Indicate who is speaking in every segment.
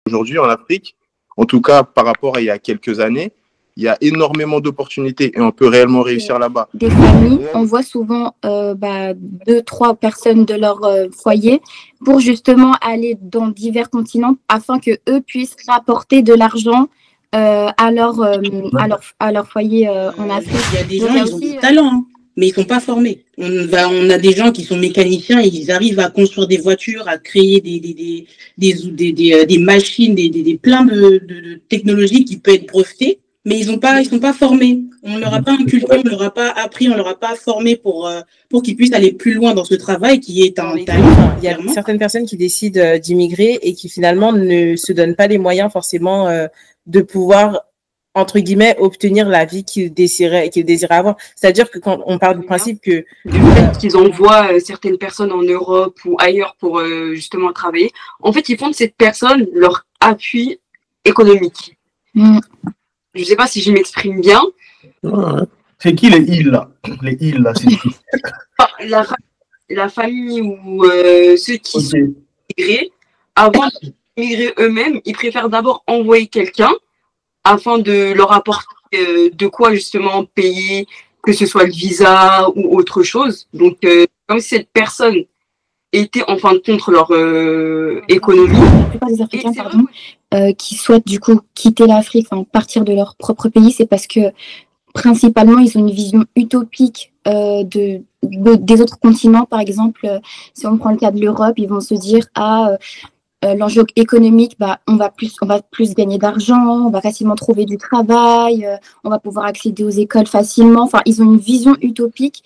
Speaker 1: aujourd'hui en Afrique, en tout cas par rapport à il y a quelques années, il y a énormément d'opportunités et on peut réellement réussir là-bas.
Speaker 2: Des familles, on voit souvent 2-3 personnes de leur foyer pour justement aller dans divers continents afin que eux puissent rapporter de l'argent à leur foyer en Afrique.
Speaker 3: Il y a des gens, ils ont du talent, hein, mais ils ne sont pas formés. On a des gens qui sont mécaniciens, ils arrivent à construire des voitures, à créer des machines, plein de technologies qui peuvent être brevetées. Mais ils sont pas formés. On ne leur a pas inculqué, on ne leur a pas appris, on ne leur a pas formé pour qu'ils puissent aller plus loin dans ce travail qui est un talent.
Speaker 4: Il y a certaines personnes qui décident d'immigrer et qui finalement ne se donnent pas les moyens forcément de pouvoir, entre guillemets, obtenir la vie qu'ils désiraient avoir. C'est-à-dire que quand on parle du principe que...
Speaker 5: Du fait qu'ils envoient certaines personnes en Europe ou ailleurs pour justement travailler, en fait, ils font de cette personne leur appui économique. Je ne sais pas si je m'exprime bien.
Speaker 6: C'est qui les îles là? Les îles là, c'est qui?
Speaker 5: La famille ou ceux qui sont immigrés, avant d'immigrer eux-mêmes, ils préfèrent d'abord envoyer quelqu'un afin de leur apporter de quoi justement payer, que ce soit le visa ou autre chose. Donc, comme si cette personne était en fin de compte leur économie.
Speaker 2: La plupart des Africains, qui souhaitent du coup quitter l'Afrique, partir de leur propre pays, c'est parce que principalement ils ont une vision utopique des autres continents. Par exemple, si on prend le cas de l'Europe, ils vont se dire l'enjeu économique, on va plus gagner d'argent, on va facilement trouver du travail, on va pouvoir accéder aux écoles facilement. Enfin, ils ont une vision utopique.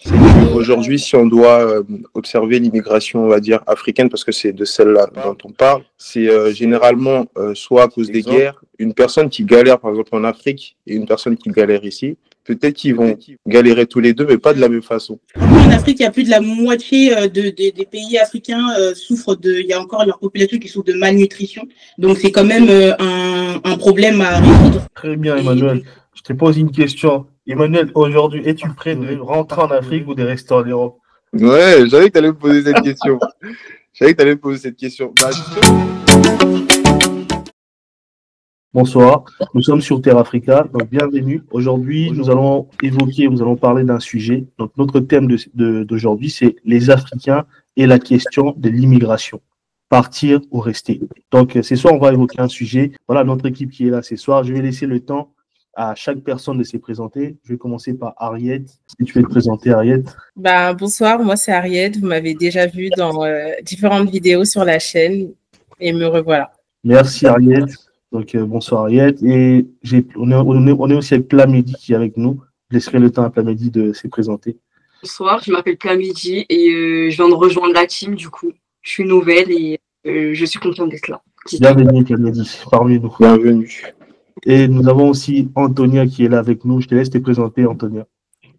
Speaker 1: Aujourd'hui, si on doit observer l'immigration, on va dire africaine, parce que c'est de celle-là dont on parle, c'est généralement soit à cause des guerres, une personne qui galère par exemple en Afrique et une personne qui galère ici. Peut-être qu'ils vont galérer tous les deux, mais pas de la même façon.
Speaker 3: En Afrique, il y a plus de la moitié des pays africains il y a encore leur population qui souffre de malnutrition. Donc, c'est quand même un problème à résoudre.
Speaker 6: Très bien, Emmanuel. Je te pose une question. Emmanuel, aujourd'hui, es-tu prêt de rentrer en Afrique ou de rester en Europe?
Speaker 1: Ouais, je savais que tu allais me poser cette question.
Speaker 6: Bonsoir, nous sommes sur Terre Africa, donc bienvenue. Aujourd'hui, nous allons parler d'un sujet. Donc, notre thème d'aujourd'hui, c'est les Africains et la question de l'immigration. Partir ou rester. Donc, ce soir, on va évoquer un sujet. Voilà notre équipe qui est là ce soir. Je vais laisser le temps à chaque personne de se présenter. Je vais commencer par Ariette. Si tu veux te présenter, Ariette.
Speaker 4: Bonsoir, moi c'est Ariette. Vous m'avez déjà vu dans différentes vidéos sur la chaîne et me revoilà.
Speaker 6: Merci Ariette. Donc, bonsoir Ariette. Et on est aussi avec Plamedi qui est avec nous. Je laisserai le temps à Plamedi de se présenter.
Speaker 5: Bonsoir, je m'appelle Plamedi et je viens de rejoindre la team du coup. Je suis nouvelle et je suis contente d'être là.
Speaker 6: Bienvenue Plamedi, parmi nous.
Speaker 1: Bienvenue.
Speaker 6: Et nous avons aussi Antonia qui est là avec nous. Je te laisse te présenter, Antonia.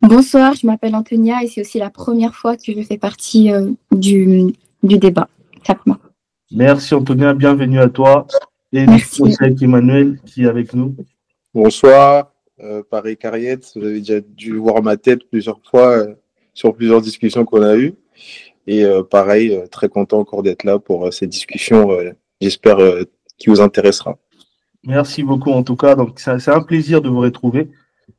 Speaker 2: Bonsoir, je m'appelle Antonia et c'est aussi la première fois que je fais partie du débat.
Speaker 6: Merci Antonia, bienvenue à toi. Et
Speaker 2: merci.
Speaker 6: Nous sommes avec Emmanuel qui est avec nous.
Speaker 1: Bonsoir, pareil qu'Ariette, vous avez déjà dû voir ma tête plusieurs fois sur plusieurs discussions qu'on a eues. Et pareil, très content encore d'être là pour cette discussion, j'espère qui vous intéressera.
Speaker 6: Merci beaucoup en tout cas. Donc c'est un plaisir de vous retrouver.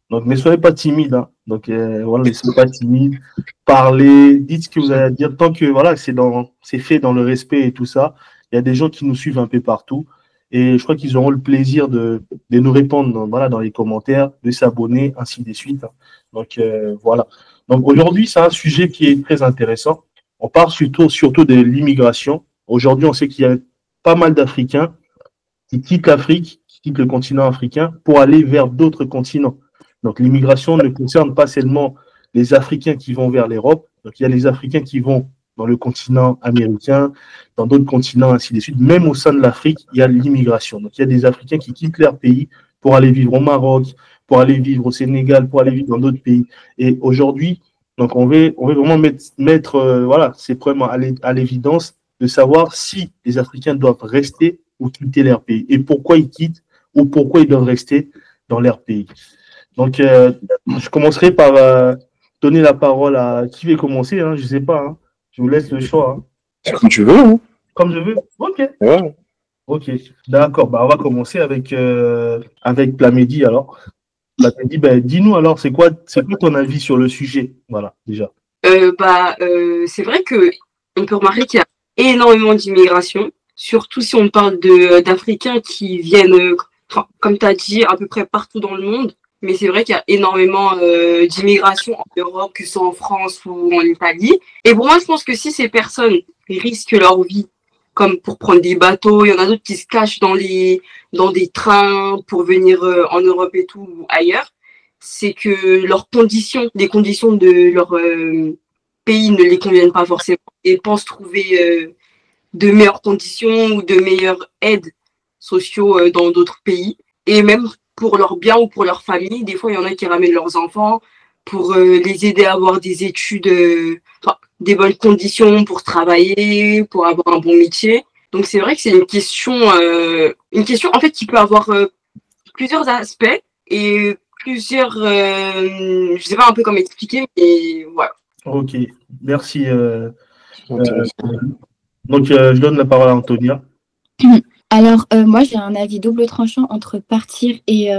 Speaker 6: Donc ne soyez pas timide. Hein. Donc voilà, ne soyez pas timide. Parlez, dites ce que vous avez à dire. Tant que voilà, c'est fait dans le respect et tout ça. Il y a des gens qui nous suivent un peu partout. Et je crois qu'ils auront le plaisir de nous répondre dans les commentaires, de s'abonner, ainsi de suite. Hein. Donc voilà. Donc aujourd'hui, c'est un sujet qui est très intéressant. On parle surtout de l'immigration. Aujourd'hui, on sait qu'il y a pas mal d'Africains qui quittent l'Afrique, qui quittent le continent africain pour aller vers d'autres continents. Donc l'immigration ne concerne pas seulement les Africains qui vont vers l'Europe. Donc il y a les Africains qui vont dans le continent américain, dans d'autres continents, ainsi de suite. Même au sein de l'Afrique, il y a l'immigration. Donc il y a des Africains qui quittent leur pays pour aller vivre au Maroc, pour aller vivre au Sénégal, pour aller vivre dans d'autres pays. Et aujourd'hui, donc on veut vraiment mettre ces problèmes à l'évidence de savoir si les Africains doivent rester ou quitter leur pays et pourquoi ils quittent ou pourquoi ils doivent rester dans leur pays. Donc, je commencerai par donner la parole à qui veut commencer. Hein, je ne sais pas. Hein. Je vous laisse le choix. Hein.
Speaker 1: Comme tu veux. Hein.
Speaker 6: Comme je veux. Ok.
Speaker 1: Ouais.
Speaker 6: Ok, d'accord. Bah, on va commencer avec Plamedi alors. Plamedi, bah, dis-nous alors, c'est quoi ton avis sur le sujet? Voilà, déjà.
Speaker 5: C'est vrai que on peut remarquer qu'il y a énormément d'immigration, surtout si on parle d'Africains qui viennent, comme tu as dit, à peu près partout dans le monde. Mais c'est vrai qu'il y a énormément d'immigration en Europe, que ce soit en France ou en Italie. Et pour moi, je pense que si ces personnes risquent leur vie, comme pour prendre des bateaux, il y en a d'autres qui se cachent dans des trains pour venir en Europe et tout, ou ailleurs, c'est que les conditions de leur pays ne les conviennent pas forcément et pensent trouver de meilleures conditions ou de meilleures aides sociaux dans d'autres pays. Et même pour leur bien ou pour leur famille, des fois, il y en a qui ramènent leurs enfants pour les aider à avoir des études, des bonnes conditions pour travailler, pour avoir un bon métier. Donc, c'est vrai que c'est une question en fait qui peut avoir plusieurs aspects et plusieurs, je sais pas un peu comment expliquer, mais voilà.
Speaker 6: Ok, merci. Donc, je donne la parole à Antonia.
Speaker 2: Alors, moi, j'ai un avis double tranchant entre partir et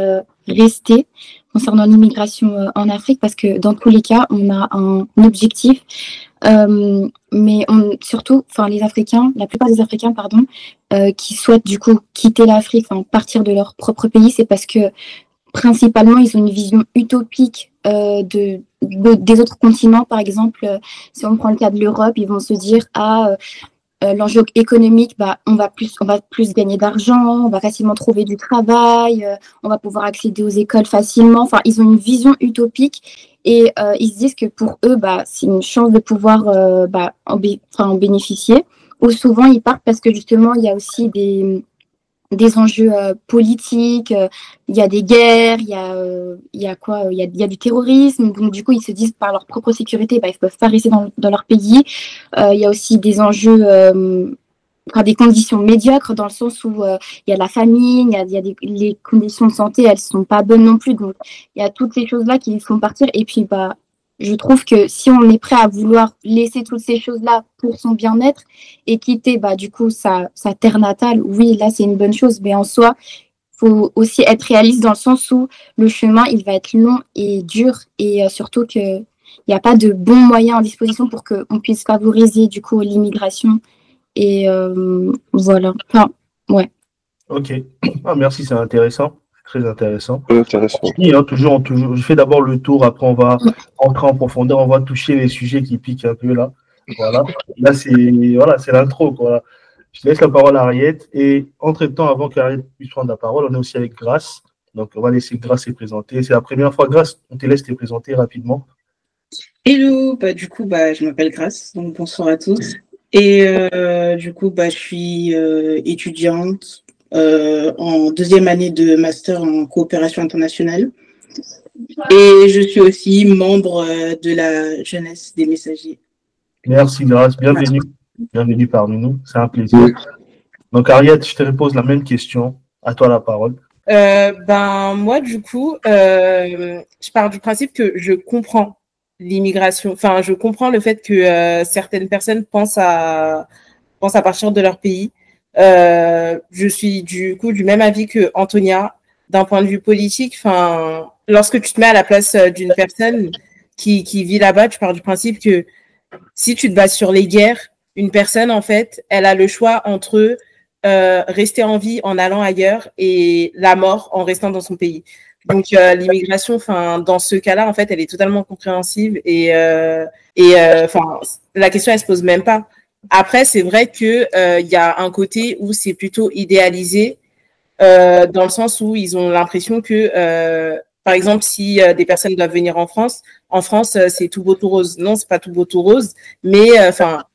Speaker 2: rester concernant l'immigration en Afrique, parce que dans tous les cas, on a un objectif, mais surtout, les Africains, la plupart des Africains, pardon, qui souhaitent du coup quitter l'Afrique, partir de leur propre pays, c'est parce que principalement, ils ont une vision utopique des autres continents. Par exemple, si on prend le cas de l'Europe, ils vont se dire l'enjeu économique, on va plus gagner d'argent, on va facilement trouver du travail, on va pouvoir accéder aux écoles facilement. Enfin, ils ont une vision utopique et ils se disent que pour eux, c'est une chance de pouvoir en bénéficier. Ou souvent, ils partent parce que justement, il y a aussi des enjeux politiques, il y a des guerres, il y a du terrorisme. Donc, du coup, ils se disent par leur propre sécurité, ils ne peuvent pas rester dans leur pays. Il y a aussi des enjeux, des conditions médiocres, dans le sens où il y a la famine, les conditions de santé, elles ne sont pas bonnes non plus. Donc, il y a toutes ces choses-là qui les font partir. Et puis, je trouve que si on est prêt à vouloir laisser toutes ces choses-là pour son bien-être et quitter du coup sa terre natale, oui, là c'est une bonne chose, mais en soi, il faut aussi être réaliste dans le sens où le chemin, il va être long et dur, et surtout qu'il n'y a pas de bons moyens en disposition pour qu'on puisse favoriser du coup l'immigration. Et voilà. Enfin, ouais.
Speaker 6: Ok. Merci, c'est intéressant. Très intéressant.
Speaker 1: Intéressant.
Speaker 6: Oui, toujours, je fais d'abord le tour, après on va entrer en profondeur, on va toucher les sujets qui piquent un peu là. Voilà. Là, c'est l'intro, quoi. Je laisse la parole à Ariette. Et entre-temps, avant qu'Ariette puisse prendre la parole, on est aussi avec Grace. Donc, on va laisser Grace se présenter. C'est la première fois, Grace, on te laisse te présenter rapidement.
Speaker 3: Hello, du coup, je m'appelle Grace, donc bonsoir à tous. Et du coup, je suis étudiante en deuxième année de master en coopération internationale. Et je suis aussi membre de la jeunesse des messagers.
Speaker 6: Merci, Grace. Bienvenue. Bienvenue parmi nous. C'est un plaisir. Donc, Ariette, je te repose la même question. À toi la parole.
Speaker 4: Moi, du coup, je pars du principe que je comprends l'immigration. Enfin, je comprends le fait que certaines personnes pensent à partir de leur pays. Je suis du coup du même avis que Antonia. D'un point de vue politique, lorsque tu te mets à la place d'une personne qui vit là-bas, tu pars du principe que si tu te bases sur les guerres, une personne, en fait, elle a le choix entre rester en vie en allant ailleurs et la mort en restant dans son pays. Donc, l'immigration, dans ce cas-là, en fait, elle est totalement compréhensible et la question, elle se pose même pas. Après, c'est vrai que y a un côté où c'est plutôt idéalisé dans le sens où ils ont l'impression que, par exemple, si des personnes doivent venir en France, c'est tout beau tout rose. Non, c'est pas tout beau tout rose, mais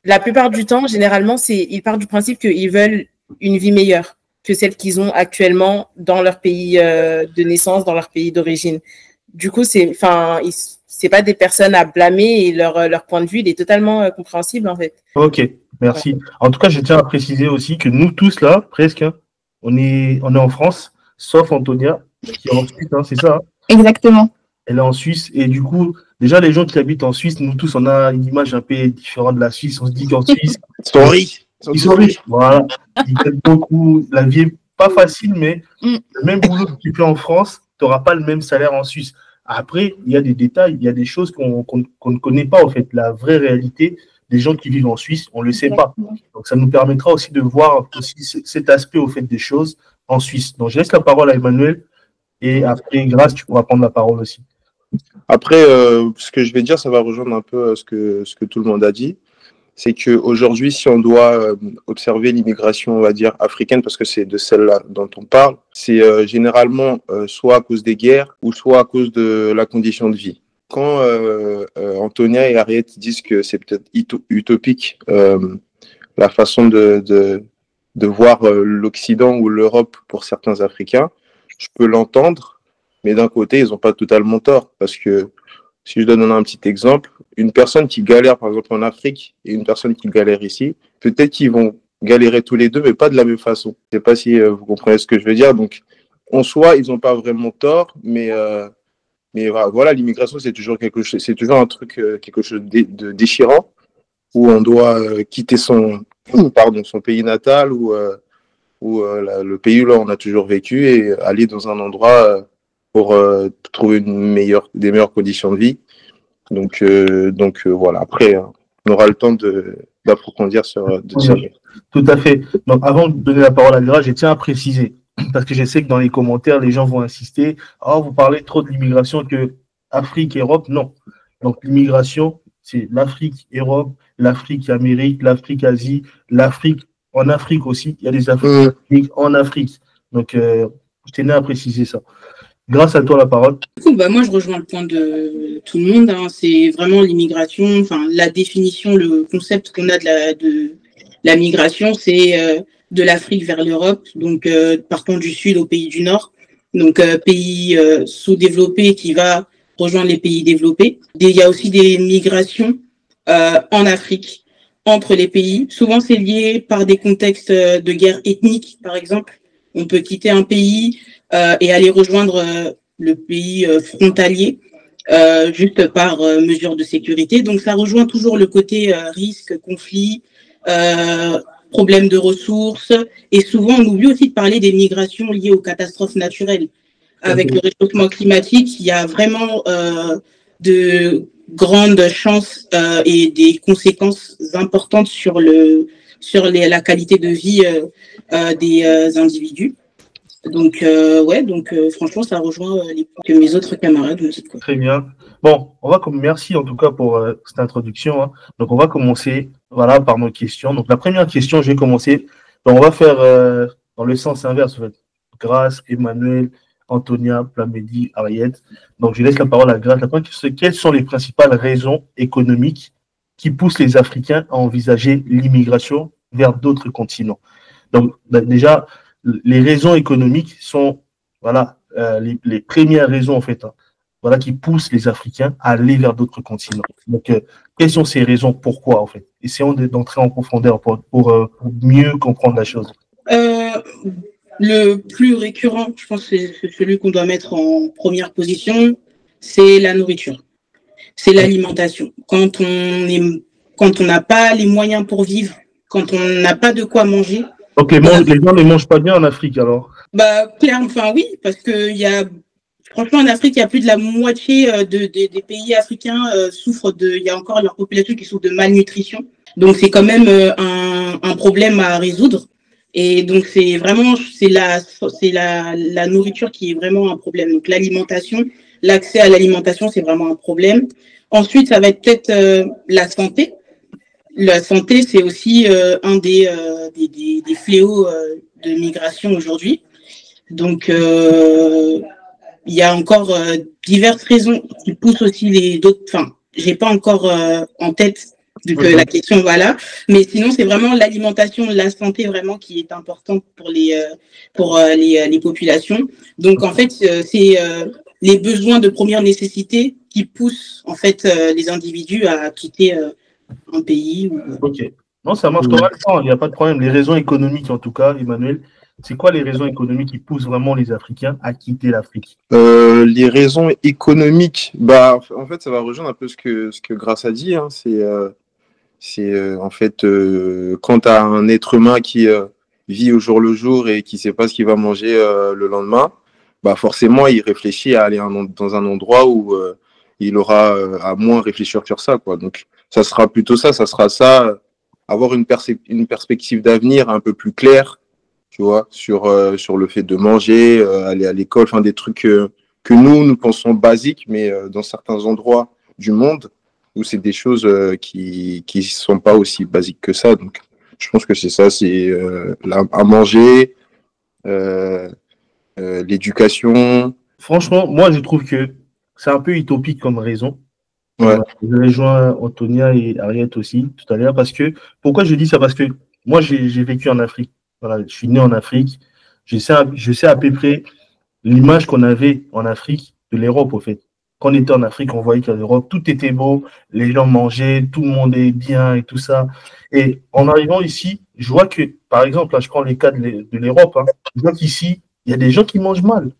Speaker 4: la plupart du temps, généralement, ils partent du principe qu'ils veulent une vie meilleure que celle qu'ils ont actuellement dans leur pays de naissance, dans leur pays d'origine. Du coup, c'est pas des personnes à blâmer et leur point de vue, il est totalement compréhensible, en fait.
Speaker 6: Ok, merci. Ouais. En tout cas, je tiens à préciser aussi que nous tous là, presque, on est en France, sauf Antonia, qui est en Suisse, c'est ça?
Speaker 2: Exactement.
Speaker 6: Elle est en Suisse, et du coup, déjà, les gens qui habitent en Suisse, nous tous, on a une image un peu différente de la Suisse. On se dit qu'en Suisse,
Speaker 1: sorry.
Speaker 6: Ils sont riches, voilà. Ils gagnent beaucoup. La vie est pas facile, mais le même boulot que tu fais en France, tu n'auras pas le même salaire en Suisse. Après, il y a des détails, il y a des choses qu'on ne connaît pas, en fait. La vraie réalité des gens qui vivent en Suisse, on ne le sait pas. Donc, ça nous permettra aussi de voir aussi cet aspect, au fait, des choses en Suisse. Donc, je laisse la parole à Emmanuel et après, Grâce, tu pourras prendre la parole aussi.
Speaker 1: Après, ce que je vais dire, ça va rejoindre un peu ce que tout le monde a dit. C'est qu'aujourd'hui, si on doit observer l'immigration, on va dire, africaine, parce que c'est de celle-là dont on parle, c'est généralement soit à cause des guerres ou soit à cause de la condition de vie. Quand Antonia et Harriet disent que c'est peut-être utopique la façon de voir l'Occident ou l'Europe pour certains Africains, je peux l'entendre, mais d'un côté, ils n'ont pas totalement tort, parce que si je donne un petit exemple, une personne qui galère, par exemple, en Afrique et une personne qui galère ici, peut-être qu'ils vont galérer tous les deux, mais pas de la même façon. Je ne sais pas si vous comprenez ce que je veux dire. Donc, en soi, ils n'ont pas vraiment tort, mais voilà, l'immigration, c'est toujours c'est toujours un truc, quelque chose de déchirant, où on doit quitter son pays natal ou le pays où on a toujours vécu et aller dans un endroit pour trouver des meilleures conditions de vie. Donc voilà, après, on aura le temps d'approfondir sur
Speaker 6: Tout à fait. Donc, avant de donner la parole à Gra, je tiens à préciser, parce que je sais que dans les commentaires, les gens vont insister, vous parlez trop de l'immigration que Afrique, Europe, non. Donc, l'immigration, c'est l'Afrique, Europe, l'Afrique, Amérique, l'Afrique, Asie, l'Afrique, en Afrique aussi, il y a des Africains en Afrique. Donc, je tenais à préciser ça. Grâce à toi, la parole.
Speaker 3: Moi, je rejoins le point de tout le monde. C'est vraiment l'immigration, enfin, la définition, le concept qu'on a de la migration, c'est de l'Afrique vers l'Europe, donc partant du sud au pays du nord, donc pays sous-développés qui va rejoindre les pays développés. Il y a aussi des migrations en Afrique, entre les pays. Souvent, c'est lié par des contextes de guerre ethnique, par exemple. On peut quitter un pays et aller rejoindre le pays frontalier juste par mesure de sécurité. Donc, ça rejoint toujours le côté risque, conflit, problème de ressources. Et souvent, on oublie aussi de parler des migrations liées aux catastrophes naturelles. Avec le réchauffement climatique, il y a vraiment de grandes chances et des conséquences importantes sur la qualité de vie des individus. Donc, franchement, ça rejoint les points que mes autres camarades me disent.
Speaker 6: Très bien. Bon, merci en tout cas pour cette introduction. Donc, on va commencer par nos questions. Donc, la première question, je vais commencer. Donc, on va faire dans le sens inverse, en fait. Grâce, Emmanuel, Antonia, Plamedi, Harriet. Donc, je laisse la parole à Grâce. La première question, quelles sont les principales raisons économiques qui poussent les Africains à envisager l'immigration vers d'autres continents? Donc, déjà, les raisons économiques sont les premières raisons en fait qui poussent les Africains à aller vers d'autres continents. Donc, quelles sont ces raisons? Pourquoi en fait? Essayons d'entrer en profondeur pour mieux comprendre la chose.
Speaker 3: Le plus récurrent, je pense que c'est celui qu'on doit mettre en première position, c'est la nourriture, c'est l'alimentation. Quand on n'a pas les moyens pour vivre, quand on n'a pas de quoi manger.
Speaker 6: Donc les gens ne mangent pas bien en Afrique alors?
Speaker 3: Clairement, oui, parce que franchement en Afrique, il y a plus de la moitié des pays africains il y a encore leur population qui souffre de malnutrition. Donc c'est quand même un problème à résoudre. Et donc c'est la nourriture qui est vraiment un problème. Donc l'alimentation, l'accès à l'alimentation, c'est vraiment un problème. Ensuite, ça va être peut-être la santé. La santé, c'est aussi un des fléaux de migration aujourd'hui. Donc, il y a encore diverses raisons qui poussent aussi les autres. Enfin, j'ai pas encore en tête la question, voilà. Mais sinon, c'est vraiment l'alimentation, la santé vraiment qui est importante pour les populations. Donc, en fait, c'est les besoins de première nécessité qui poussent en fait les individus à quitter un pays.
Speaker 6: Ok. Non, ça marche correctement, il n'y a pas de problème. Les raisons économiques, en tout cas, Emmanuel, c'est quoi les raisons économiques qui poussent vraiment les Africains à quitter l'Afrique?
Speaker 1: Les raisons économiques, en fait, ça va rejoindre un peu ce que Grace a dit. C'est en fait quand tu as un être humain qui vit au jour le jour et qui sait pas ce qu'il va manger le lendemain, bah forcément il réfléchit à aller dans un endroit où il aura à moins réfléchir sur ça, quoi. Donc ça sera plutôt ça, avoir une perspective d'avenir un peu plus claire, tu vois, sur le fait de manger, aller à l'école, enfin des trucs que nous pensons basiques, mais dans certains endroits du monde où c'est des choses qui sont pas aussi basiques que ça. Donc je pense que c'est ça, c'est à manger, l'éducation.
Speaker 6: Franchement, moi, je trouve que c'est un peu utopique comme raison.
Speaker 1: Ouais.
Speaker 6: Je rejoins Antonia et Ariette aussi tout à l'heure pourquoi je dis ça? Parce que moi, j'ai vécu en Afrique. Voilà, je suis né en Afrique. Je sais à peu près l'image qu'on avait en Afrique de l'Europe, au fait. Quand on était en Afrique, on voyait qu'en Europe, tout était beau, les gens mangeaient, tout le monde est bien et tout ça. Et en arrivant ici, je vois que, par exemple, là, je prends les cas de l'Europe, hein, je vois qu'ici, il y a des gens qui mangent mal.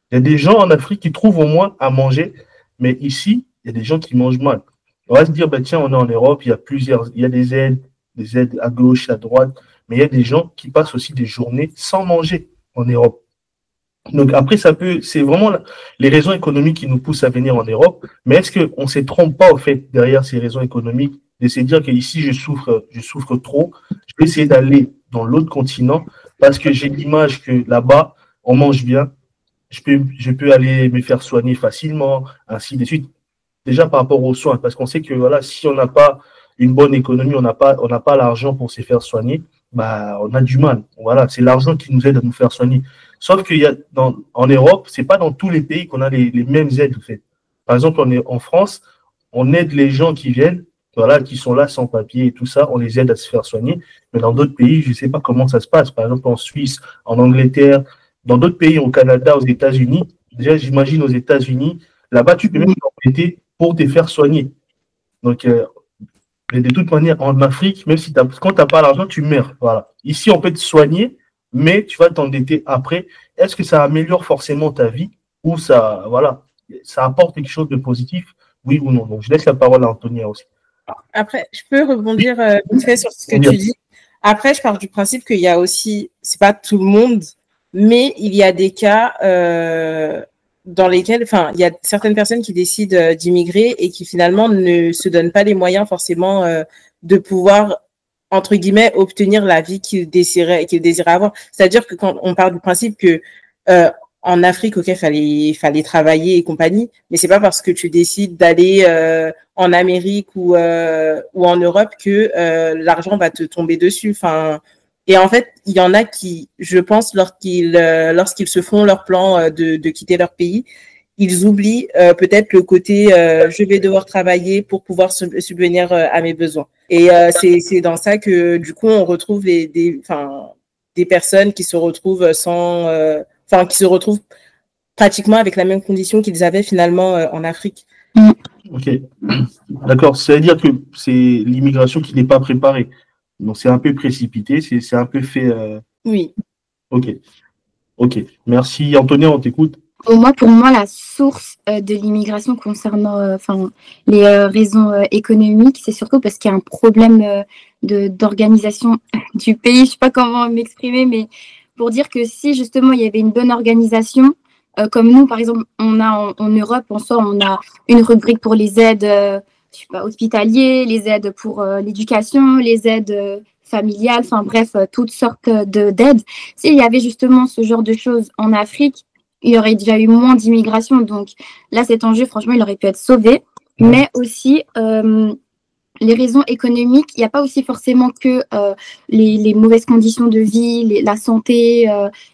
Speaker 6: Il y a des gens en Afrique qui trouvent au moins à manger, mais ici, il y a des gens qui mangent mal. On va se dire, ben, tiens, on est en Europe, il y a des aides à gauche, à droite, mais il y a des gens qui passent aussi des journées sans manger en Europe. Donc après, c'est vraiment les raisons économiques qui nous poussent à venir en Europe, mais est-ce qu'on ne se trompe pas, au fait, derrière ces raisons économiques, de se dire qu'ici, je souffre trop, je vais essayer d'aller dans l'autre continent parce que j'ai l'image que là-bas, on mange bien, je peux aller me faire soigner facilement, ainsi de suite. Déjà par rapport aux soins, parce qu'on sait que voilà, si on n'a pas une bonne économie, on n'a pas l'argent pour se faire soigner, bah, on a du mal. Voilà, c'est l'argent qui nous aide à nous faire soigner. Sauf en Europe, c'est pas dans tous les pays qu'on a les mêmes aides, en fait. Par exemple, en France, on aide les gens qui viennent, voilà, qui sont là sans papier et tout ça, on les aide à se faire soigner. Mais dans d'autres pays, je ne sais pas comment ça se passe. Par exemple, en Suisse, en Angleterre, dans d'autres pays, au Canada, aux États-Unis. Déjà, j'imagine aux États-Unis, là-bas, tu peux même t'embêter pour te faire soigner. Donc, de toute manière, en Afrique, même si quand tu n'as pas l'argent, tu meurs. Voilà. Ici, on peut te soigner, mais tu vas t'endetter après. Est-ce que ça améliore forcément ta vie ou ça apporte quelque chose de positif, oui ou non? Donc, je laisse la parole à Antonia aussi.
Speaker 4: Après, je peux rebondir vite fait sur ce que tu dis. Après, je pars du principe qu'il y a aussi, c'est pas tout le monde, mais il y a des cas dans lesquels, enfin, il y a certaines personnes qui décident d'immigrer et qui finalement ne se donnent pas les moyens forcément de pouvoir, entre guillemets, obtenir la vie qu'ils désiraient avoir. C'est-à-dire que quand on part du principe que en Afrique, ok, fallait travailler et compagnie, mais c'est pas parce que tu décides d'aller en Amérique ou en Europe que l'argent va te tomber dessus. Enfin, et en fait, il y en a qui, je pense, lorsqu'ils se font leur plan de quitter leur pays, ils oublient peut-être le côté je vais devoir travailler pour pouvoir subvenir à mes besoins. Et c'est dans ça que du coup on retrouve des personnes qui se retrouvent qui se retrouvent pratiquement avec la même condition qu'ils avaient finalement en Afrique.
Speaker 6: Ok, d'accord. C'est-à-dire que c'est l'immigration qui n'est pas préparée. Donc c'est un peu précipité, c'est un peu fait.
Speaker 4: Oui.
Speaker 6: Ok. Merci. Antonia, on t'écoute.
Speaker 2: Pour moi, la source de l'immigration concernant les raisons économiques, c'est surtout parce qu'il y a un problème d'organisation du pays. Je ne sais pas comment m'exprimer, mais pour dire que si justement il y avait une bonne organisation, comme nous, par exemple, on a en Europe, en soi, on a une rubrique pour les aides hospitalières, les aides pour l'éducation, les aides familiales, enfin bref, toutes sortes d'aides. S'il y avait justement ce genre de choses en Afrique, il y aurait déjà eu moins d'immigration. Donc là, cet enjeu, franchement, il aurait pu être sauvé. Mais aussi, les raisons économiques, il n'y a pas aussi forcément que les mauvaises conditions de vie, la santé,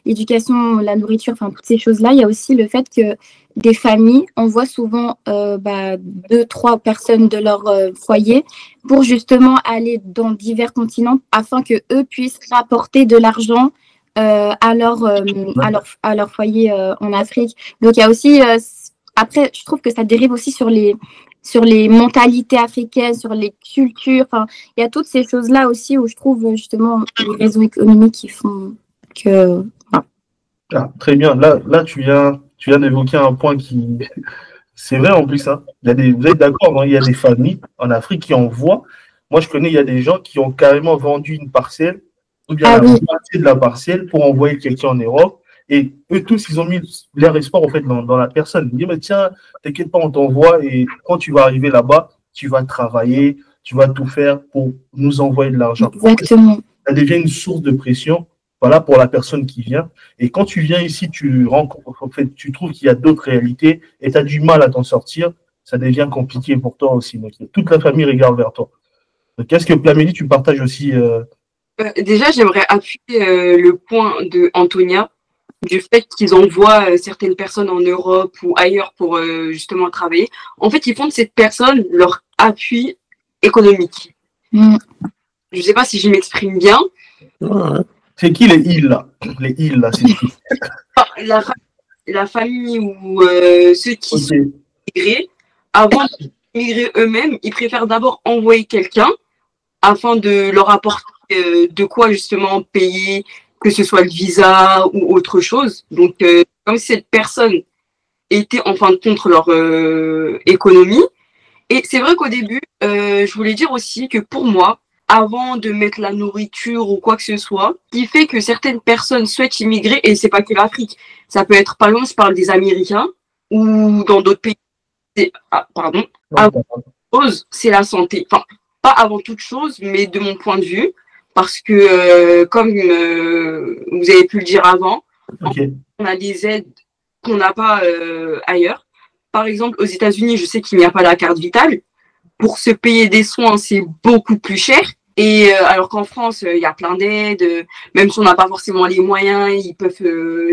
Speaker 2: l'éducation, la nourriture, enfin toutes ces choses-là. Il y a aussi le fait que des familles envoient souvent 2-3 personnes de leur foyer pour justement aller dans divers continents afin qu'eux puissent rapporter de l'argent à leur foyer en Afrique. Donc il y a aussi, après, je trouve que ça dérive aussi sur les mentalités africaines, sur les cultures. Enfin, il y a toutes ces choses-là aussi où je trouve justement les raisons économiques qui font que. Voilà.
Speaker 6: Ah, très bien. Là, tu viens d'évoquer un point qui. C'est vrai en plus. Hein. Vous êtes d'accord, hein, il y a des familles en Afrique qui envoient Moi, je connais, il y a des gens qui ont carrément vendu une parcelle, ou bien
Speaker 2: Ah
Speaker 6: la
Speaker 2: oui,
Speaker 6: moitié de la parcelle pour envoyer quelqu'un en Europe. Et eux tous, ils ont mis leur espoir en fait dans la personne. Ils disent, mais tiens, t'inquiète pas, on t'envoie et quand tu vas arriver là-bas, tu vas travailler, tu vas tout faire pour nous envoyer de l'argent.
Speaker 2: exactement.
Speaker 6: Ça devient une source de pression, voilà, pour la personne qui vient. Et quand tu viens ici, tu rencontres, en fait, tu trouves qu'il y a d'autres réalités et tu as du mal à t'en sortir, ça devient compliqué pour toi aussi. Donc, toute la famille regarde vers toi. Donc, qu'est-ce que Plamélie, tu partages aussi
Speaker 5: Déjà, j'aimerais appuyer le point de Antonia du fait qu'ils envoient certaines personnes en Europe ou ailleurs pour justement travailler. En fait, ils font de cette personne leur appui économique.
Speaker 2: Mm.
Speaker 5: Je ne sais pas si je m'exprime bien.
Speaker 1: Ouais.
Speaker 6: C'est qui les îles là? Les îles là, c'est qui?
Speaker 5: Enfin, la famille ou ceux qui sont
Speaker 6: Ok.
Speaker 5: immigrés, avant d'immigrer eux-mêmes, ils préfèrent d'abord envoyer quelqu'un afin de leur apporter de quoi justement payer, que ce soit le visa ou autre chose. Donc, comme si cette personne était en fin de compte leur économie. Et c'est vrai qu'au début, je voulais dire aussi que pour moi, avant de mettre la nourriture ou quoi que ce soit, ce qui fait que certaines personnes souhaitent immigrer, et c'est pas que l'Afrique, ça peut être, par exemple, je parle des Américains ou dans d'autres pays. Pardon. Avant toute chose, c'est la santé. Enfin, pas avant toute chose, mais de mon point de vue, parce que, comme vous avez pu le dire avant,
Speaker 6: Okay.
Speaker 5: on a des aides qu'on n'a pas ailleurs. Par exemple, aux États-Unis, je sais qu'il n'y a pas la carte vitale. Pour se payer des soins, c'est beaucoup plus cher. Et alors qu'en France, il y a plein d'aides. Même si on n'a pas forcément les moyens,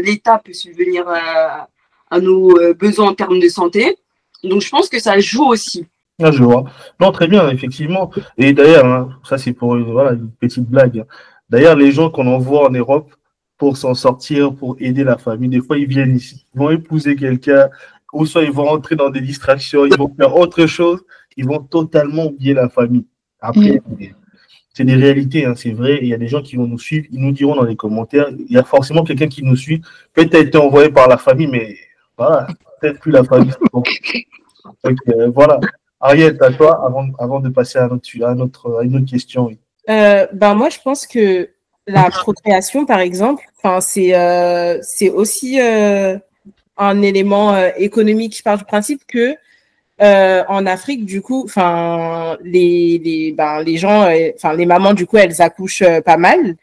Speaker 5: l'État peut subvenir à nos besoins en termes de santé. Donc, je pense que ça joue aussi.
Speaker 6: Ah, je vois. Non, très bien, effectivement. Et d'ailleurs, hein, ça c'est pour voilà, une petite blague, hein. D'ailleurs, les gens qu'on envoie en Europe pour s'en sortir, pour aider la famille, des fois ils viennent ici, ils vont épouser quelqu'un, ou soit ils vont rentrer dans des distractions, ils vont faire autre chose, ils vont totalement oublier la famille. Après, c'est des réalités, hein, c'est vrai. Il y a des gens qui vont nous suivre, ils nous diront dans les commentaires, il y a forcément quelqu'un qui nous suit, peut-être été envoyé par la famille, mais voilà, peut-être plus la famille. Donc, voilà. Ariel, à toi, avant de passer à une autre question. Oui.
Speaker 4: Moi, je pense que la procréation, par exemple, c'est aussi un élément économique. Je pars du principe que en Afrique, du coup, les gens, les mamans, du coup, elles accouchent pas mal.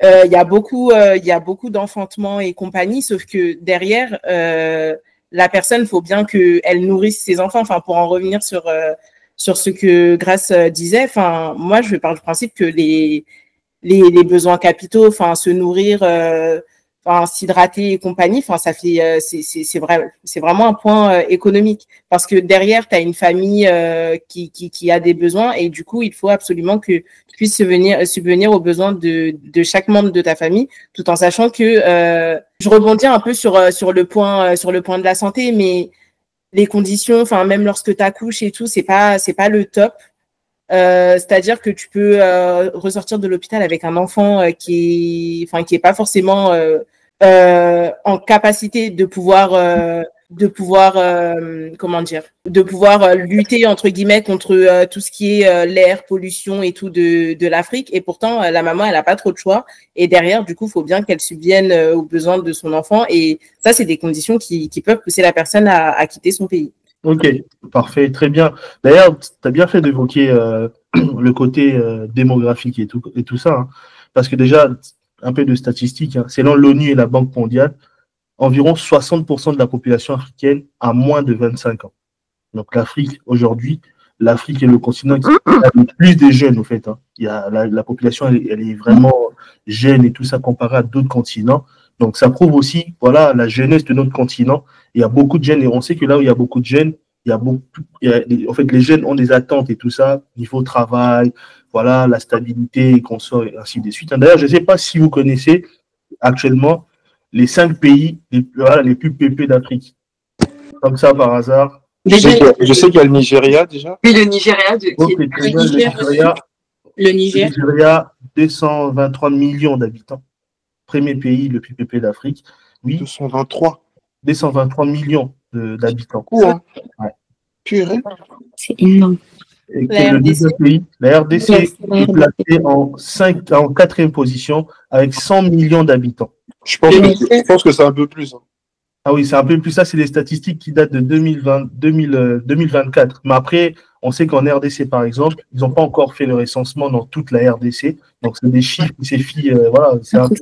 Speaker 4: Il y a beaucoup d'enfantement et compagnie, sauf que derrière, la personne, faut bien qu'elle nourrisse ses enfants. Enfin, pour en revenir sur ce que Grace disait, moi, je pars du principe que les besoins capitaux, se nourrir, s'hydrater et compagnie, ça fait, c'est vraiment un point économique, parce que derrière, tu as une famille qui a des besoins, et du coup, il faut absolument que tu puisses subvenir aux besoins de chaque membre de ta famille, tout en sachant que je rebondis un peu sur le point de la santé, mais les conditions, même lorsque tu accouches et tout, c'est pas le top. C'est-à-dire que tu peux ressortir de l'hôpital avec un enfant qui est pas forcément en capacité de pouvoir lutter entre guillemets contre tout ce qui est l'air, pollution et tout de l'Afrique, et pourtant la maman elle a pas trop de choix, et derrière du coup il faut bien qu'elle subvienne aux besoins de son enfant, et ça c'est des conditions qui peuvent pousser la personne à quitter son pays.
Speaker 6: Ok, parfait, très bien. D'ailleurs, tu as bien fait d'évoquer le côté démographique et tout ça, hein, parce que déjà, un peu de statistiques, hein, selon l'ONU et la Banque mondiale, environ 60% de la population africaine a moins de 25 ans. Donc l'Afrique, aujourd'hui, l'Afrique est le continent qui a le plus de jeunes, en fait, hein. Il y a la population, elle est vraiment jeune et tout ça comparé à d'autres continents. Donc ça prouve aussi, voilà, la jeunesse de notre continent. Il y a beaucoup de jeunes, et on sait que là où il y a beaucoup de jeunes, en fait, les jeunes ont des attentes et tout ça, niveau travail, voilà, la stabilité, qu'on sort, et ainsi de suite. D'ailleurs, je ne sais pas si vous connaissez actuellement les 5 pays les plus peuplés d'Afrique. Comme ça, par hasard.
Speaker 1: Je sais qu'il y a le Nigeria déjà.
Speaker 5: Oui, le Nigeria.
Speaker 3: Le Nigeria,
Speaker 6: 223 millions d'habitants. Premier pays le plus peuplé d'Afrique. Oui. 223 millions d'habitants.
Speaker 1: Quoi, hein. Ouais. Purée.
Speaker 2: C'est énorme.
Speaker 6: Et que le deuxième pays, la RDC, est placée en quatrième position avec 100 millions d'habitants.
Speaker 1: Je pense que c'est un peu plus. Hein.
Speaker 6: Ah oui, c'est un peu plus. Ça, c'est des statistiques qui datent de 2024. Mais après, on sait qu'en RDC, par exemple, ils n'ont pas encore fait le recensement dans toute la RDC. Donc, c'est des chiffres qui s'effient. Voilà, c'est un peu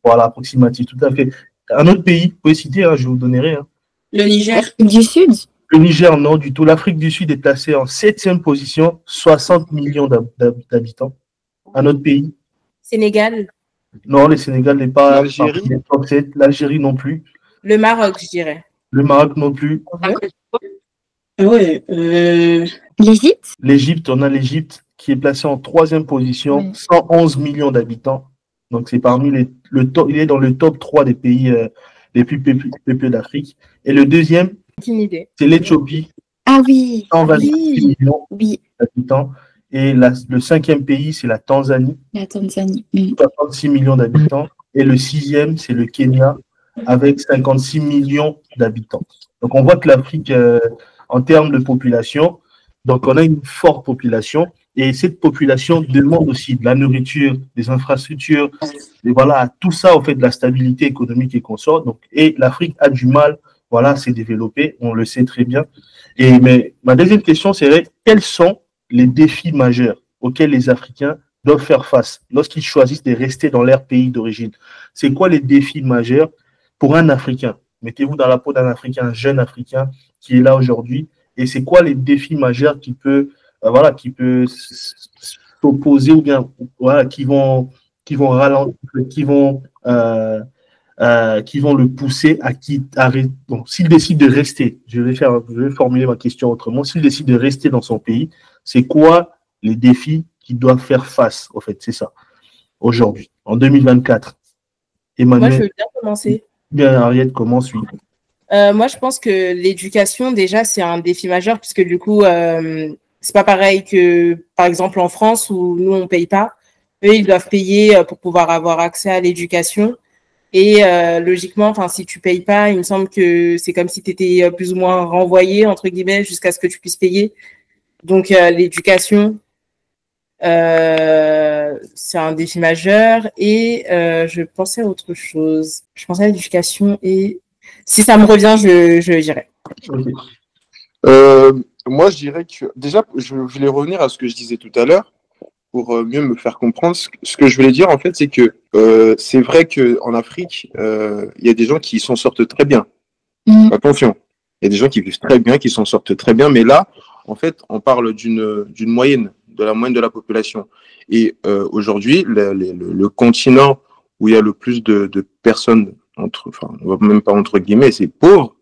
Speaker 6: approximatif, tout à fait. Un autre pays, vous pouvez citer, hein, je vous donnerai. Hein.
Speaker 3: Le Niger.
Speaker 2: L'Afrique du Sud.
Speaker 6: Le Niger, non, du tout. L'Afrique du Sud est placée en 7e position, 60 millions d'habitants. Un autre pays.
Speaker 4: Sénégal.
Speaker 6: Non, le Sénégal n'est pas. L'Algérie non plus.
Speaker 4: Le Maroc, je dirais.
Speaker 6: Le Maroc non plus.
Speaker 3: Ouais.
Speaker 2: L'Égypte.
Speaker 6: L'Égypte, on a l'Égypte qui est placée en 3e position, 111 millions d'habitants. Donc, c'est parmi il est dans le top 3 des pays les plus peuplés d'Afrique. Et le deuxième, c'est l'Éthiopie.
Speaker 2: Ah oui.
Speaker 6: 126 millions d'habitants. Et le 5e pays, c'est la Tanzanie.
Speaker 2: La Tanzanie.
Speaker 6: 66 millions d'habitants. Et le 6e, c'est le Kenya, avec 56 millions d'habitants. Donc, on voit que l'Afrique, en termes de population, donc on a une forte population. Et cette population demande aussi de la nourriture, des infrastructures, et voilà, tout ça, en fait, de la stabilité économique et consort. Donc, et l'Afrique a du mal, voilà, à se développer, on le sait très bien. Mais ma deuxième question serait, quels sont les défis majeurs auxquels les Africains doivent faire face lorsqu'ils choisissent de rester dans leur pays d'origine? C'est quoi les défis majeurs pour un Africain? Mettez-vous dans la peau d'un Africain, un jeune Africain qui est là aujourd'hui. Et c'est quoi les défis majeurs qui peut s'opposer ou bien voilà, qui vont ralentir, qui vont le pousser à quitter. Donc, s'il décide de rester, je vais formuler ma question autrement. S'il décide de rester dans son pays, c'est quoi les défis qu'il doit faire face, en fait, c'est ça, aujourd'hui, en 2024. Emmanuel,
Speaker 4: moi, je veux bien commencer.
Speaker 6: Bien, Ariette, commence, oui.
Speaker 4: Moi, je pense que l'éducation, déjà, c'est un défi majeur, puisque du coup, c'est pas pareil que, par exemple, en France, où nous, on paye pas. Eux, ils doivent payer pour pouvoir avoir accès à l'éducation. Et logiquement, enfin, si tu payes pas, il me semble que c'est comme si tu étais plus ou moins renvoyé, entre guillemets, jusqu'à ce que tu puisses payer. Donc, l'éducation, c'est un défi majeur. Et je pensais à autre chose. Je pensais à l'éducation et si ça me revient, je dirais.
Speaker 1: Okay. Moi, je dirais que déjà, je voulais revenir à ce que je disais tout à l'heure pour mieux me faire comprendre. Ce que je voulais dire, en fait, c'est que c'est vrai qu'en Afrique, il y a des gens qui s'en sortent très bien. Attention, il y a des gens qui vivent très bien, qui s'en sortent très bien, mais là, en fait, on parle d'une moyenne, de la moyenne de la population. Et aujourd'hui, le continent où il y a le plus de personnes, on va même pas entre guillemets, c'est pauvre,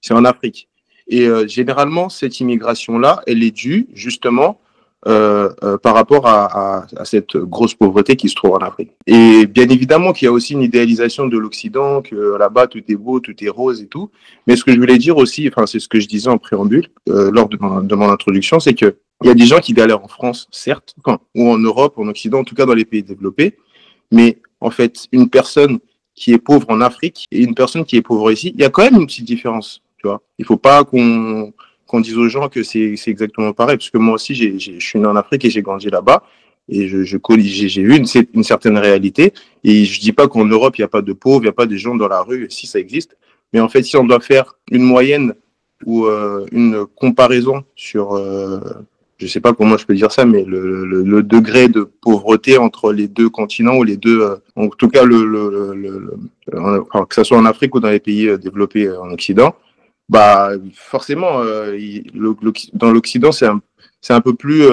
Speaker 1: c'est en Afrique. Et généralement, cette immigration-là, elle est due justement par rapport à cette grosse pauvreté qui se trouve en Afrique. Et bien évidemment qu'il y a aussi une idéalisation de l'Occident, que là-bas tout est beau, tout est rose et tout. Mais ce que je voulais dire aussi, enfin c'est ce que je disais en préambule lors de mon introduction, c'est que il y a des gens qui galèrent en France, certes, ou en Europe, en Occident, en tout cas dans les pays développés. Mais en fait, une personne qui est pauvre en Afrique et une personne qui est pauvre ici, il y a quand même une petite différence. Tu vois, il faut pas qu'on dise aux gens que c'est exactement pareil, parce que moi aussi, je suis né en Afrique et j'ai grandi là-bas, et j'ai vu une certaine réalité, et je dis pas qu'en Europe, il n'y a pas de pauvres, il n'y a pas des gens dans la rue, si ça existe, mais en fait, si on doit faire une moyenne ou une comparaison sur, je sais pas comment je peux dire ça, mais le degré de pauvreté entre les deux continents, ou les deux, en tout cas, que ce soit en Afrique ou dans les pays développés en Occident, bah forcément dans l'Occident c'est un peu plus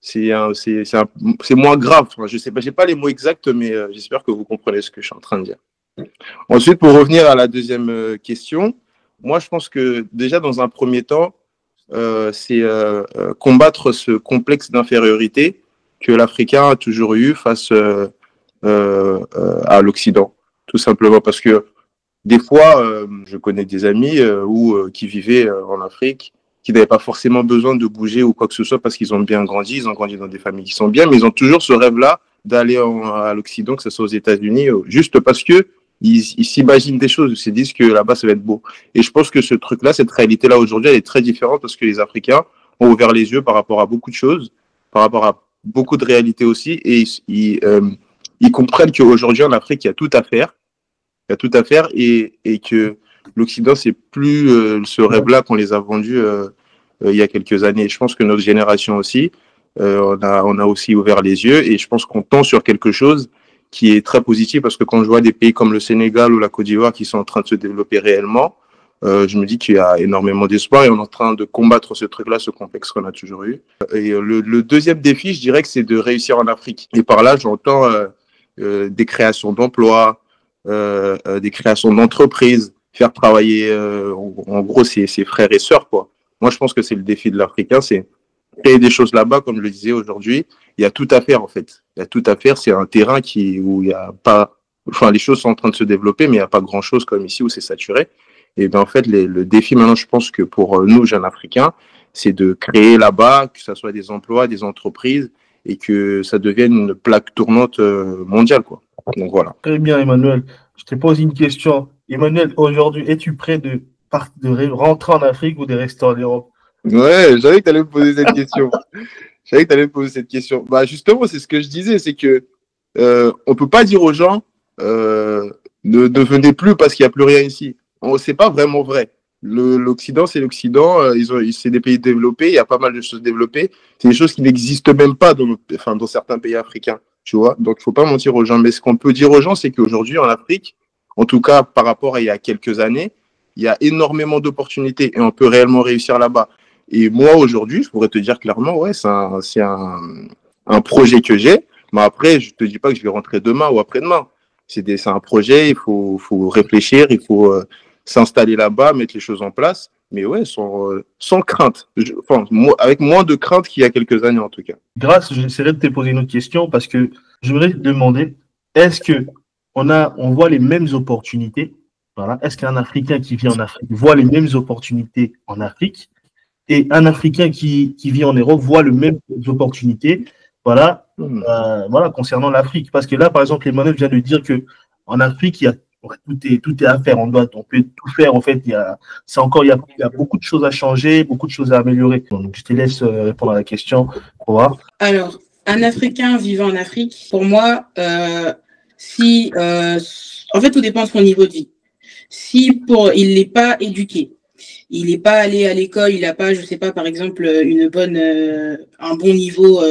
Speaker 1: c'est moins grave. Enfin, je sais pas, j'ai pas les mots exacts, mais j'espère que vous comprenez ce que je suis en train de dire. Ensuite, pour revenir à la deuxième question, moi je pense que déjà dans un premier temps c'est combattre ce complexe d'infériorité que l'Africain a toujours eu face à l'Occident, tout simplement parce que des fois, je connais des amis qui vivaient en Afrique, qui n'avaient pas forcément besoin de bouger ou quoi que ce soit parce qu'ils ont bien grandi, ils ont grandi dans des familles qui sont bien, mais ils ont toujours ce rêve-là d'aller à l'Occident, que ce soit aux États-Unis, juste parce que ils s'imaginent des choses, ils se disent que là-bas ça va être beau. Et je pense que ce truc-là, cette réalité-là aujourd'hui, elle est très différente parce que les Africains, ont ouvert les yeux par rapport à beaucoup de choses, par rapport à beaucoup de réalités aussi, et ils comprennent qu'aujourd'hui en Afrique, il y a tout à faire. Il y a tout à faire et que l'Occident, c'est plus ce rêve-là qu'on les a vendus il y a quelques années. Je pense que notre génération aussi, on a aussi ouvert les yeux et je pense qu'on tend sur quelque chose qui est très positif parce que quand je vois des pays comme le Sénégal ou la Côte d'Ivoire qui sont en train de se développer réellement, je me dis qu'il y a énormément d'espoir et on est en train de combattre ce truc-là, ce complexe qu'on a toujours eu. Et le deuxième défi, je dirais que c'est de réussir en Afrique. Et par là, j'entends des créations d'emplois, des créations d'entreprises, faire travailler en gros ses frères et sœurs, quoi. Moi, je pense que c'est le défi de l'Africain, c'est créer des choses là-bas, comme je le disais aujourd'hui. Il y a tout à faire, en fait. Il y a tout à faire. C'est un terrain où il y a pas... Enfin, les choses sont en train de se développer, mais il n'y a pas grand-chose comme ici où c'est saturé. Et bien, en fait, le défi maintenant, je pense que pour nous, jeunes Africains, c'est de créer là-bas, que ce soit des emplois, des entreprises, et que ça devienne une plaque tournante mondiale, quoi. Donc, voilà.
Speaker 6: Très bien, Emmanuel. Je te pose une question. Emmanuel, aujourd'hui, es-tu prêt de rentrer en Afrique ou de rester en Europe?
Speaker 1: Ouais, j'avais que tu allais me poser cette question. J'avais que tu allais me poser cette question. Bah, justement, c'est ce que je disais, c'est que on peut pas dire aux gens ne venez plus parce qu'il n'y a plus rien ici. C'est pas vraiment vrai. L'Occident, c'est l'Occident. C'est des pays développés. Il y a pas mal de choses développées. C'est des choses qui n'existent même pas dans certains pays africains. Tu vois. Donc, il faut pas mentir aux gens. Mais ce qu'on peut dire aux gens, c'est qu'aujourd'hui, en Afrique, en tout cas par rapport à il y a quelques années, il y a énormément d'opportunités et on peut réellement réussir là-bas. Et moi, aujourd'hui, je pourrais te dire clairement, ouais, c'est un projet que j'ai. Mais après, je te dis pas que je vais rentrer demain ou après-demain. C'est un projet, il faut réfléchir, il faut s'installer là-bas, mettre les choses en place. Mais ouais, sans crainte. Avec moins de crainte qu'il y a quelques années, en tout cas.
Speaker 6: Grâce, j'essaierai de te poser une autre question parce que je voudrais te demander, est-ce que on voit les mêmes opportunités? Voilà. Est-ce qu'un Africain qui vit en Afrique voit les mêmes opportunités en Afrique et un Africain qui vit en Europe voit les mêmes opportunités, voilà, voilà, concernant l'Afrique? Parce que là, par exemple, Emmanuel vient de dire que en Afrique, tout est à faire. On peut tout faire. En fait, il y a beaucoup de choses à changer, beaucoup de choses à améliorer. Donc, je te laisse répondre à la question. Pour voir.
Speaker 3: Alors, un Africain vivant en Afrique, pour moi, en fait, tout dépend de son niveau de vie. Si il n'est pas éduqué, il n'est pas allé à l'école, il n'a pas, je sais pas, par exemple, un bon niveau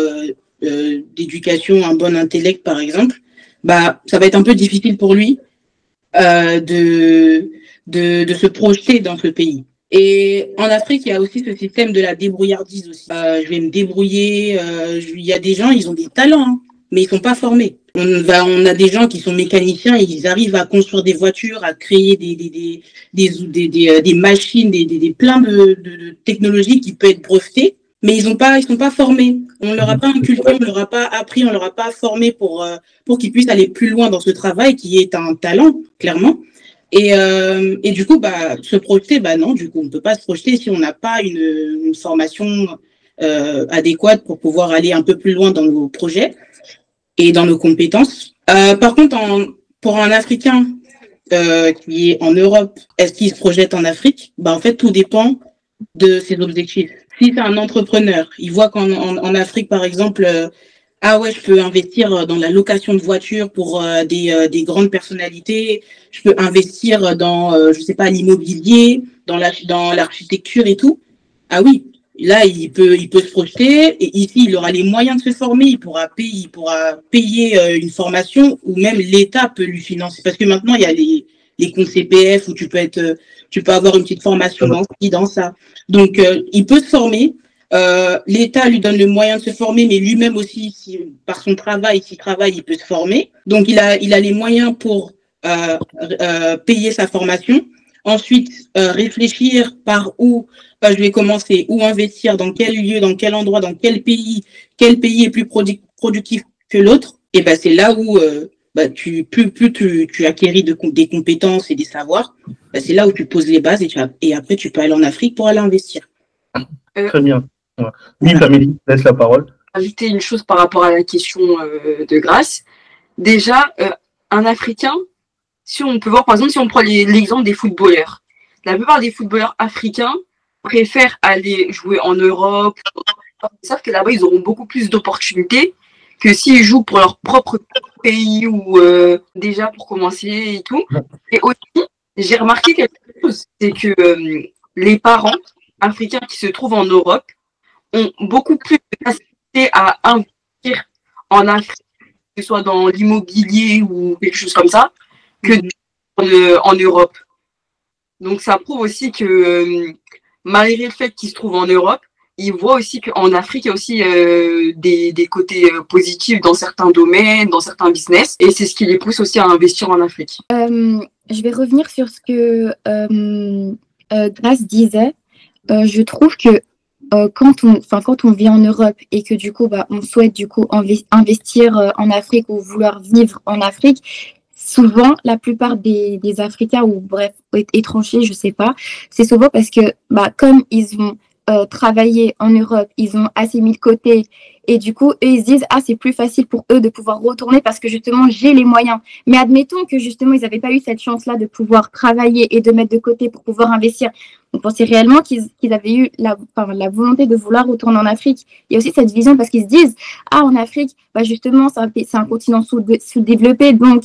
Speaker 3: d'éducation, un bon intellect, par exemple, bah, ça va être un peu difficile pour lui de se projeter dans ce pays. Et en Afrique, il y a aussi ce système de la débrouillardise aussi. Je vais me débrouiller. Il y a des gens, ils ont des talents, hein, mais ils sont pas formés. On a des gens qui sont mécaniciens, et ils arrivent à construire des voitures, à créer des machines, plein de technologies qui peuvent être brevetées, mais ils sont pas formés. On leur a pas inculqué, on leur a pas appris, on leur a pas formé pour qu'ils puissent aller plus loin dans ce travail qui est un talent, clairement. Et du coup, bah, se projeter, bah non, du coup, on peut pas se projeter si on n'a pas une formation adéquate pour pouvoir aller un peu plus loin dans nos projets et dans nos compétences. Par contre, pour un Africain qui est en Europe, est-ce qu'il se projette en Afrique? Bah, en fait, tout dépend de ses objectifs. Si c'est un entrepreneur, il voit qu'en Afrique, par exemple, ah ouais, je peux investir dans la location de voitures pour des grandes personnalités, je peux investir dans, je sais pas, l'immobilier, dans l'architecture et tout. Ah oui, là, il peut se projeter et ici, il aura les moyens de se former, il pourra payer une formation ou même l'État peut lui financer. Parce que maintenant, il y a les comptes CPF où tu peux avoir une petite formation dans ça. Donc, il peut se former. L'État lui donne le moyen de se former, mais lui-même aussi, par son travail, s'il travaille, il peut se former. Donc, il a les moyens pour payer sa formation. Ensuite, réfléchir par où je vais commencer, où investir, dans quel lieu, dans quel endroit, dans quel pays est plus productif que l'autre. Et ben, c'est là où plus tu acquéris des compétences et des savoirs, c'est là où tu poses les bases et après tu peux aller en Afrique pour aller investir.
Speaker 6: Très bien. Oui, Camille, laisse la parole.
Speaker 5: Ajouter une chose par rapport à la question de Grâce. Déjà, un Africain, si on peut voir, par exemple, si on prend l'exemple des footballeurs, la plupart des footballeurs africains préfèrent aller jouer en Europe. Ils savent que là-bas, ils auront beaucoup plus d'opportunités que s'ils jouent pour leur propre pays ou déjà pour commencer et tout. Et aussi, j'ai remarqué quelque chose, c'est que les parents africains qui se trouvent en Europe ont beaucoup plus de facilité à investir en Afrique, que ce soit dans l'immobilier ou quelque chose comme ça, que en Europe. Donc ça prouve aussi que malgré le fait qu'ils se trouvent en Europe, ils voient aussi qu'en Afrique, il y a aussi des côtés positifs dans certains domaines, dans certains business, et c'est ce qui les pousse aussi à investir en Afrique.
Speaker 2: Je vais revenir sur ce que Grace disait. Je trouve que quand on vit en Europe et que du coup, on souhaite du coup investir en Afrique ou vouloir vivre en Afrique, souvent, la plupart des Africains ou bref, étrangers, je sais pas, c'est souvent parce que comme ils ont travaillé en Europe, ils ont assez mis de côté et du coup, eux, ils se disent, c'est plus facile pour eux de pouvoir retourner parce que justement, j'ai les moyens. Mais admettons que justement, ils n'avaient pas eu cette chance-là de pouvoir travailler et de mettre de côté pour pouvoir investir. Vous pensez réellement qu'ils avaient eu la volonté de vouloir retourner en Afrique? Il y a aussi cette vision parce qu'ils se disent, en Afrique, justement, c'est un continent sous-développé, donc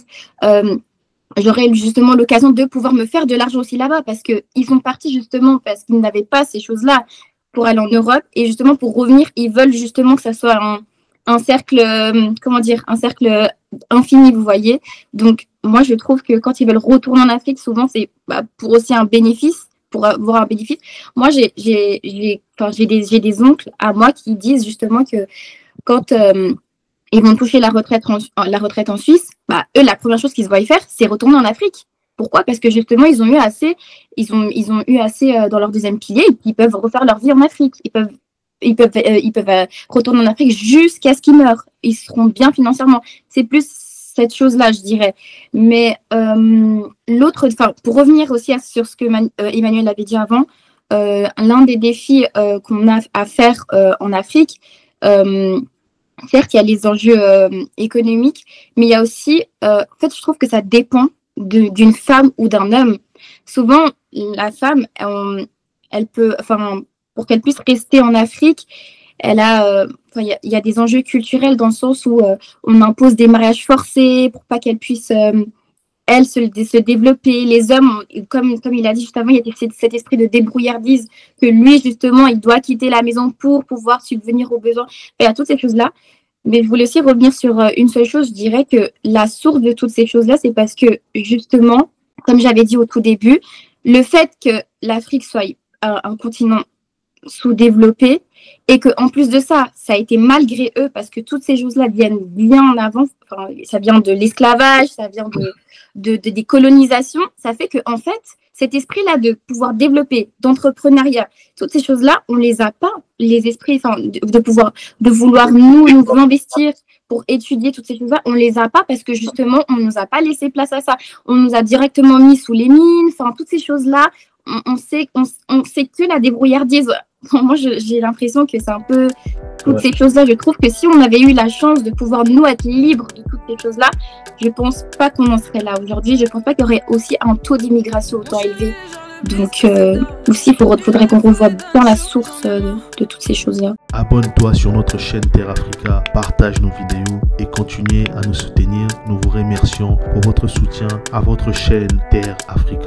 Speaker 2: j'aurais justement l'occasion de pouvoir me faire de l'argent aussi là-bas parce qu'ils sont partis justement parce qu'ils n'avaient pas ces choses-là pour aller en Europe et justement pour revenir, ils veulent justement que ça soit un cercle, un cercle infini, vous voyez. Donc, moi, je trouve que quand ils veulent retourner en Afrique, souvent, c'est pour aussi un bénéfice, pour avoir un bénéfice. Moi, j'ai des oncles à moi qui disent justement que quand ils vont toucher la retraite en Suisse, eux, la première chose qu'ils se voient faire, c'est retourner en Afrique. Pourquoi? Parce que justement, ils ont eu assez dans leur deuxième pilier, ils peuvent refaire leur vie en Afrique. Ils peuvent retourner en Afrique jusqu'à ce qu'ils meurent. Ils seront bien financièrement. C'est plus cette chose-là, je dirais. Mais pour revenir aussi sur ce que Emmanuel avait dit avant, l'un des défis qu'on a à faire en Afrique, certes, il y a les enjeux économiques, mais il y a aussi, en fait, je trouve que ça dépend d'une femme ou d'un homme. Souvent, la femme, elle peut, pour qu'elle puisse rester en Afrique, elle a, il y a des enjeux culturels dans le sens où on impose des mariages forcés pour pas qu'elle puisse, elle, se développer. Les hommes, comme il a dit juste avant, il y a cet esprit de débrouillardise que lui, justement, il doit quitter la maison pour pouvoir subvenir aux besoins. Il y a toutes ces choses-là. Mais je voulais aussi revenir sur une seule chose. Je dirais que la source de toutes ces choses-là, c'est parce que, justement, comme j'avais dit au tout début, le fait que l'Afrique soit un continent sous-développé et qu'en plus de ça, ça a été malgré eux parce que toutes ces choses-là viennent bien en avant. Ça vient de l'esclavage, ça vient des colonisations. Ça fait qu'en fait, cet esprit-là de pouvoir développer, d'entrepreneuriat, toutes ces choses-là, on les a pas. Les esprits, de vouloir nous investir pour étudier toutes ces choses-là, on les a pas parce que justement, on nous a pas laissé place à ça. On nous a directement mis sous les mines. Toutes ces choses-là, on sait que la débrouillardise. Moi, j'ai l'impression que c'est un peu toutes ces choses-là. Je trouve que si on avait eu la chance de pouvoir nous être libres de toutes ces choses-là, je pense pas qu'on en serait là aujourd'hui. Je pense pas qu'il y aurait aussi un taux d'immigration autant élevé. Donc aussi, il faudrait qu'on revoie bien la source de toutes ces choses-là.
Speaker 7: Abonne-toi sur notre chaîne Terre Africa, partage nos vidéos et continuez à nous soutenir. Nous vous remercions pour votre soutien à votre chaîne Terre Africa.